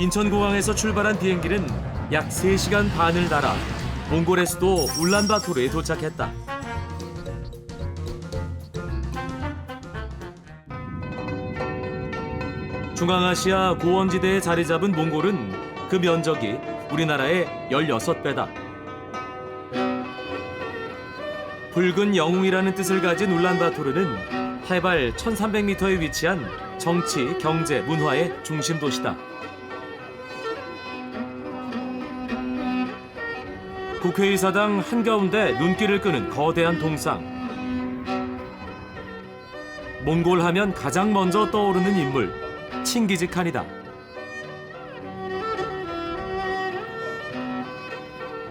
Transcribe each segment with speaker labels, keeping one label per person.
Speaker 1: 인천공항에서 출발한 비행기는 약 3시간 반을 날아 몽골의 수도 울란바토르에 도착했다. 중앙아시아 고원지대에 자리 잡은 몽골은 그 면적이 우리나라의 16배다. 붉은 영웅이라는 뜻을 가진 울란바토르는 해발 1300m에 위치한 정치, 경제, 문화의 중심 도시다. 국회의사당 한가운데 눈길을 끄는 거대한 동상. 몽골 하면 가장 먼저 떠오르는 인물, 칭기즈칸이다.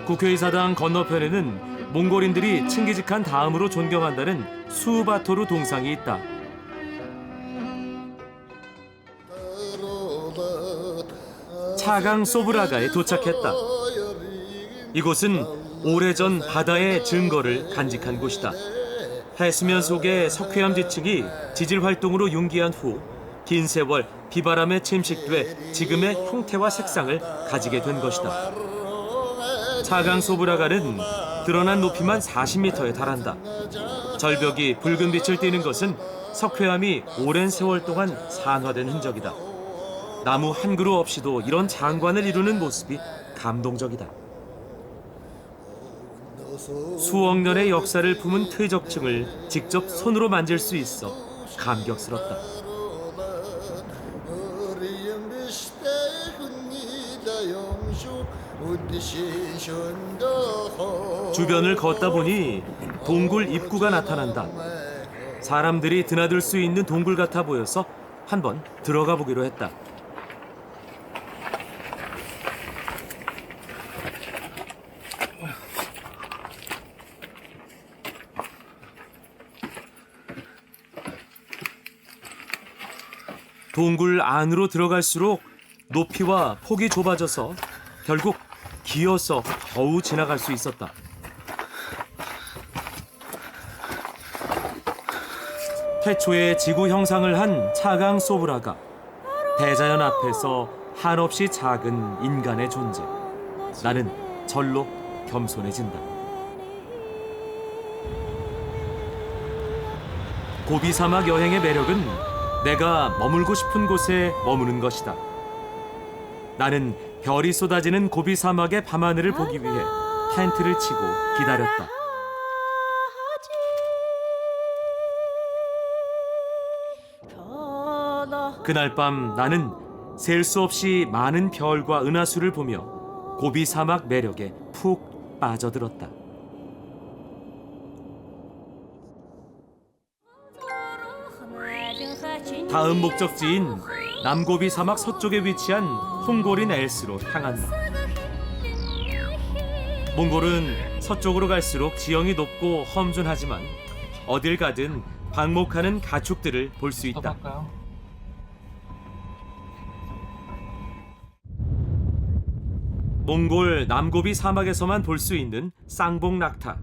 Speaker 1: 국회의사당 건너편에는 몽골인들이 칭기즈칸 다음으로 존경한다는 수우바토르 동상이 있다. 차강 소브라가에 도착했다. 이곳은 오래전 바다의 증거를 간직한 곳이다. 해수면 속의 석회암 지층이 지질 활동으로 융기한 후 긴 세월 비바람에 침식돼 지금의 형태와 색상을 가지게 된 것이다. 차강 소브라가는 드러난 높이만 40m에 달한다. 절벽이 붉은 빛을 띠는 것은 석회암이 오랜 세월 동안 산화된 흔적이다. 나무 한 그루 없이도 이런 장관을 이루는 모습이 감동적이다. 수억 년의 역사를 품은 퇴적층을 직접 손으로 만질 수 있어 감격스럽다. 주변을 걷다 보니 동굴 입구가 나타난다. 사람들이 드나들 수 있는 동굴 같아 보여서 한번 들어가 보기로 했다. 동굴 안으로 들어갈수록 높이와 폭이 좁아져서 결국 기어서 겨우 지나갈 수 있었다. 태초에 지구 형상을 한 차강 소브라가 대자연 앞에서 한없이 작은 인간의 존재. 나는 절로 겸손해진다. 고비 사막 여행의 매력은 내가 머물고 싶은 곳에 머무는 것이다. 나는 별이 쏟아지는 고비 사막의 밤하늘을 보기 위해 텐트를 치고 기다렸다. 그날 밤 나는 셀 수 없이 많은 별과 은하수를 보며 고비 사막 매력에 푹 빠져들었다. 다음 목적지인 남고비 사막 서쪽에 위치한 홍고린 엘스로 향한다. 몽골은 서쪽으로 갈수록 지형이 높고 험준하지만 어딜 가든 방목하는 가축들을 볼 수 있다. 몽골 남고비 사막에서만 볼 수 있는 쌍봉 낙타.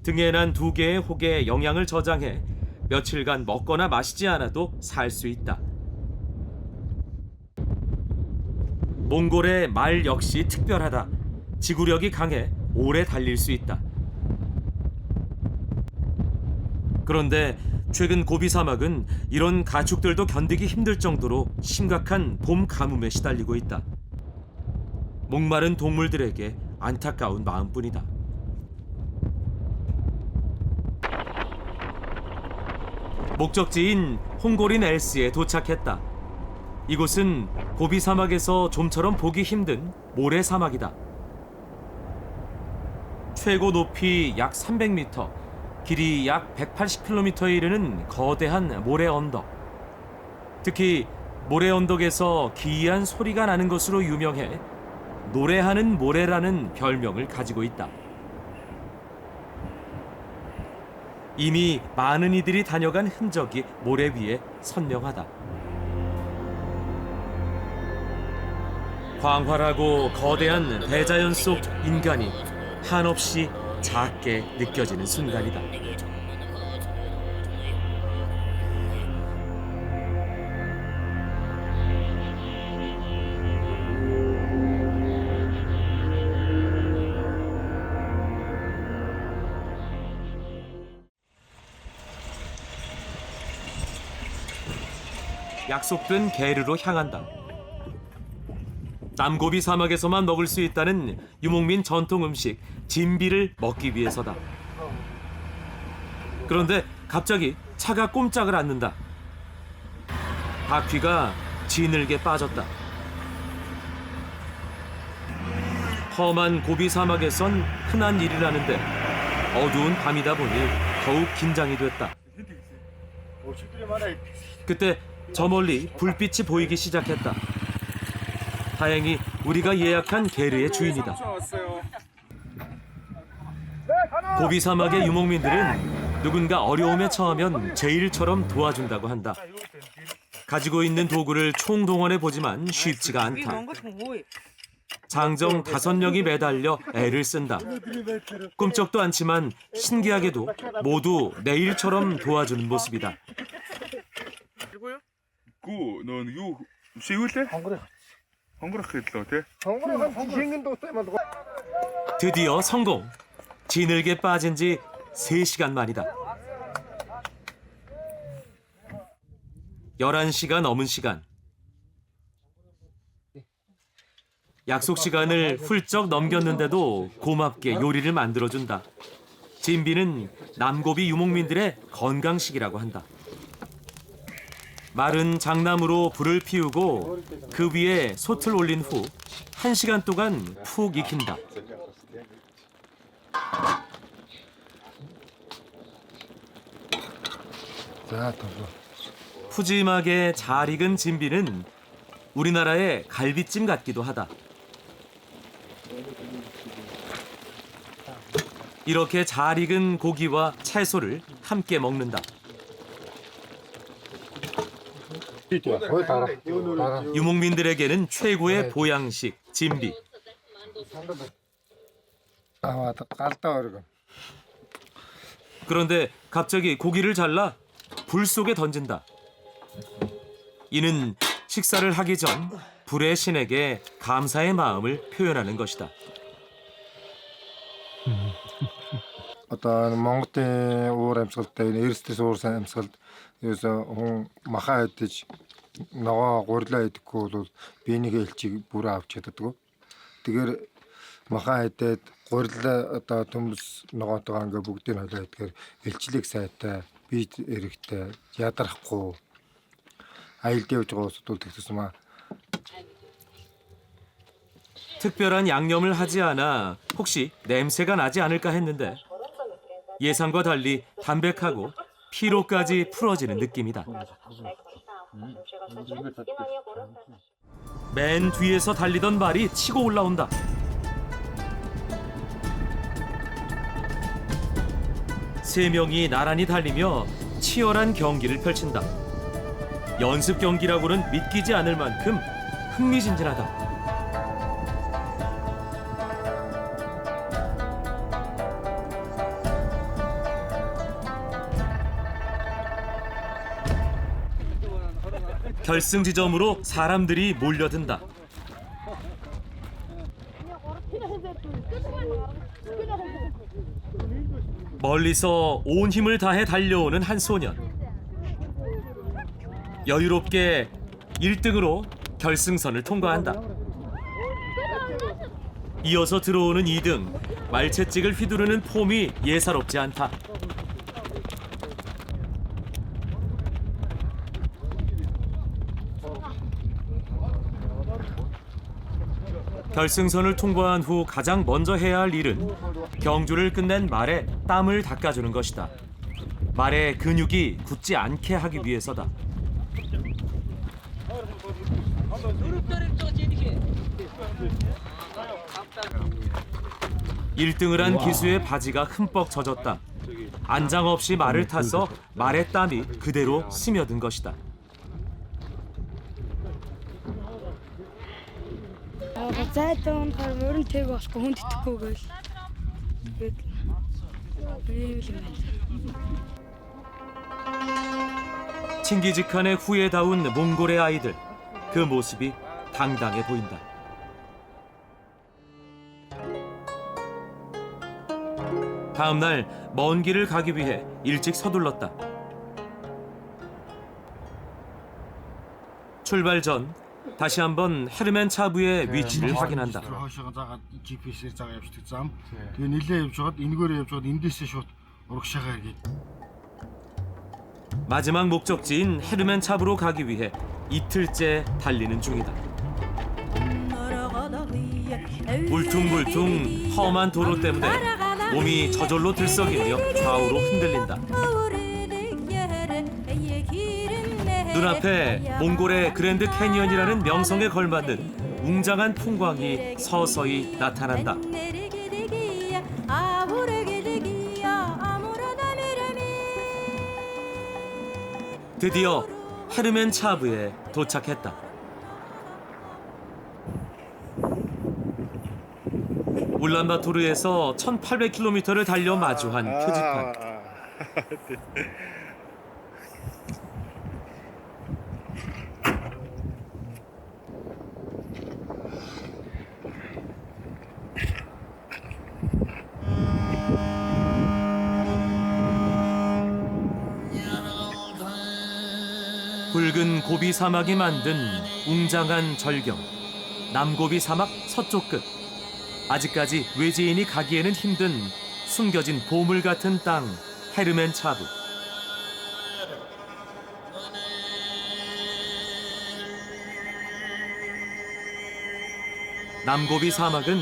Speaker 1: 등에 난 2개의 혹에 영양을 저장해 며칠간 먹거나 마시지 않아도 살 수 있다. 몽골의 말 역시 특별하다. 지구력이 강해 오래 달릴 수 있다. 그런데 최근 고비 사막은 이런 가축들도 견디기 힘들 정도로 심각한 봄 가뭄에 시달리고 있다. 목마른 동물들에게 안타까운 마음뿐이다. 목적지인 홍고린 엘스에 도착했다. 이곳은 고비 사막에서 좀처럼 보기 힘든 모래 사막이다. 최고 높이 약 300m, 길이 약 180km에 이르는 거대한 모래 언덕. 특히 모래 언덕에서 기이한 소리가 나는 것으로 유명해 노래하는 모래라는 별명을 가지고 있다. 이미 많은 이들이 다녀간 흔적이 모래 위에 선명하다. 광활하고 거대한 대자연 속 인간이 한없이 작게 느껴지는 순간이다. 약속된 게르로 향한다. 남고비 사막에서만 먹을 수 있다는 유목민 전통 음식 진비를 먹기 위해서다. 그런데 갑자기 차가 꼼짝을 않는다. 바퀴가 지늘게 빠졌다. 험한 고비 사막에선 흔한 일이라는데 어두운 밤이다 보니 더욱 긴장이 됐다. 그때 저 멀리 불빛이 보이기 시작했다. 다행히 우리가 예약한 게르의 주인이다. 고비 사막의 유목민들은 누군가 어려움에 처하면 제일처럼 도와준다고 한다. 가지고 있는 도구를 총동원해 보지만 쉽지가 않다. 장정 5명이 매달려 애를 쓴다. 꿈쩍도 않지만 신기하게도 모두 내일처럼 도와주는 모습이다. 드디어 성공! 지늘게 빠진 지 3시간 만이다. 11시가 넘은 시간. 약속 시간을 훌쩍 넘겼는데도 고맙게 요리를 만들어준다. 진비는 남고비 유목민들의 건강식이라고 한다. 마른 장나무로 불을 피우고 그 위에 솥을 올린 후 1시간 동안 푹 익힌다. 푸짐하게 잘 익은 진비는 우리나라의 갈비찜 같기도 하다. 이렇게 잘 익은 고기와 채소를 함께 먹는다. 유목민들에게는 최고의 보양식 진비. 그런데 갑자기 고기를 잘라 불 속에 던진다. 이는 식사를 하기 전 불의 신에게 감사의 마음을 표현하는 것이다.
Speaker 2: 어떤 몽골의 уур амьсгалтай эрсдэс уурсан амьсгалд ерөөсө хүн махаа идэж ногоо гурлаа идэхгүй бол биений хэлчийг бүр авч чаддаг. Тэгэхээр махаа идээд гурлаа одоо төмс ногоотойгоо ингээ бүгдийг нь холио идэхээр элчлэг сайтай, бие эрэхтэй, ядарахгүй аялд явж байгаа усуд бол тэгсэн маа.
Speaker 1: 특별한 양념을 하지 않아 혹시 냄새가 나지 않을까 했는데 예상과 달리 담백하고 피로까지 풀어지는 느낌이다. 맨 뒤에서 달리던 말이 치고 올라온다. 세 명이 나란히 달리며 치열한 경기를 펼친다. 연습 경기라고는 믿기지 않을 만큼 흥미진진하다. 결승 지점으로 사람들이 몰려든다. 멀리서 온 힘을 다해 달려오는 한 소년. 여유롭게 1등으로 결승선을 통과한다. 이어서 들어오는 2등. 말채찍을 휘두르는 폼이 예사롭지 않다. 결승선을 통과한 후 가장 먼저 해야 할 일은 경주를 끝낸 말에 땀을 닦아주는 것이다. 말의 근육이 굳지 않게 하기 위해서다. 1등을 한 기수의 바지가 흠뻑 젖었다. 안장 없이 말을 타서 말의 땀이 그대로 스며든 것이다.
Speaker 3: Зайтай унахаар мөрөн тэг босго хүн тэтгэхгүй гээл.
Speaker 1: 칭기즈칸의 후예다운 몽골의 아이들. 그 모습이 당당해 보인다. 다음 날 먼 길을 가기 위해 일찍 서둘렀다. 출발 전 다시 한번 헤르멘 차부의 위치를 확인한다.
Speaker 2: хойшоо заагаад GPS-ээр заагаа явчихдаг зам. Тэгээ нилээ явж байгаад энэгээр явж байгаад эндээсээ шууд урагшаагаар гээд
Speaker 1: 마지막 목적지인 헤르멘 차부로 가기 위해 이틀째 달리는 중이다. 울퉁불퉁 험한 도로 때문에 몸이 저절로 들썩이며 좌우로 흔들린다. 눈앞에 몽골의 그랜드 캐니언이라는 명성에 걸맞는 웅장한 풍광이 서서히 나타난다. 드디어 헤르멘 차부에 도착했다. 울란바토르에서 1800km를 달려 마주한 표지판. 붉은 고비 사막이 만든 웅장한 절경. 남고비 사막 서쪽 끝. 아직까지 외지인이 가기에는 힘든 숨겨진 보물 같은 땅 헤르멘 차부. 남고비 사막은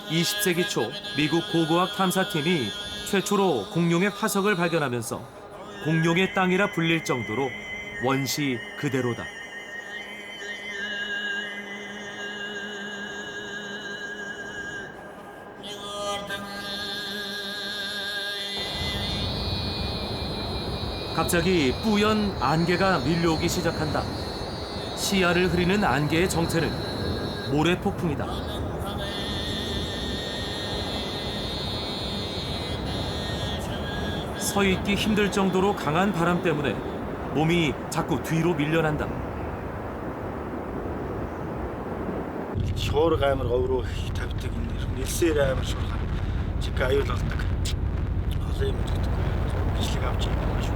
Speaker 1: 20세기 초 미국 고고학 탐사팀이 최초로 공룡의 화석을 발견하면서 공룡의 땅이라 불릴 정도로 원시 그대로다. 갑자기 뿌연 안개가 밀려오기 시작한다. 시야를 흐리는 안개의 정체는 모래폭풍이다. 서 있기 힘들 정도로 강한 바람 때문에 몸이 자꾸 뒤로 밀려난다.
Speaker 2: шуурга амар говруу тавьдаг нэлсээр амар шуурга чиг аюул болдог. Олон юм гэдэг. Бичлэг авч байгаа шүү.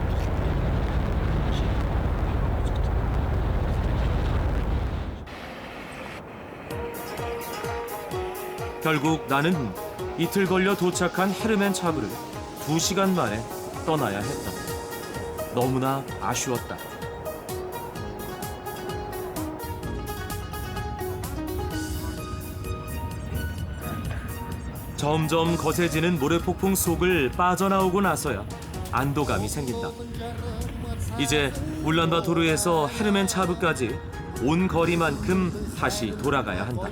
Speaker 1: 결국 나는 이틀 걸려 도착한 헤르멘 차부를 2시간 만에 떠나야 했다. 너무나 아쉬웠다. 점점 거세지는 모래폭풍 속을 빠져나오고 나서야 안도감이 생긴다. 이제 울란바토르에서 헤르멘 차부까지 온 거리만큼 다시 돌아가야 한다.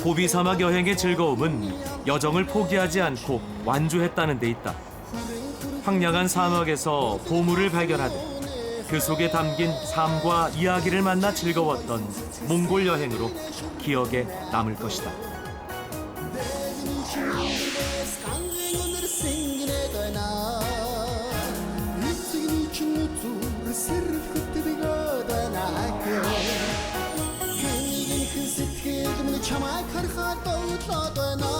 Speaker 1: 고비 사막 여행의 즐거움은 여정을 포기하지 않고 완주했다는 데 있다. 황량한 사막에서 보물을 발견하듯 그 속에 담긴 삶과 이야기를 만나 즐거웠던 몽골 여행으로 기억에 남을 것이다.
Speaker 4: Çamak kırka doğu doğuna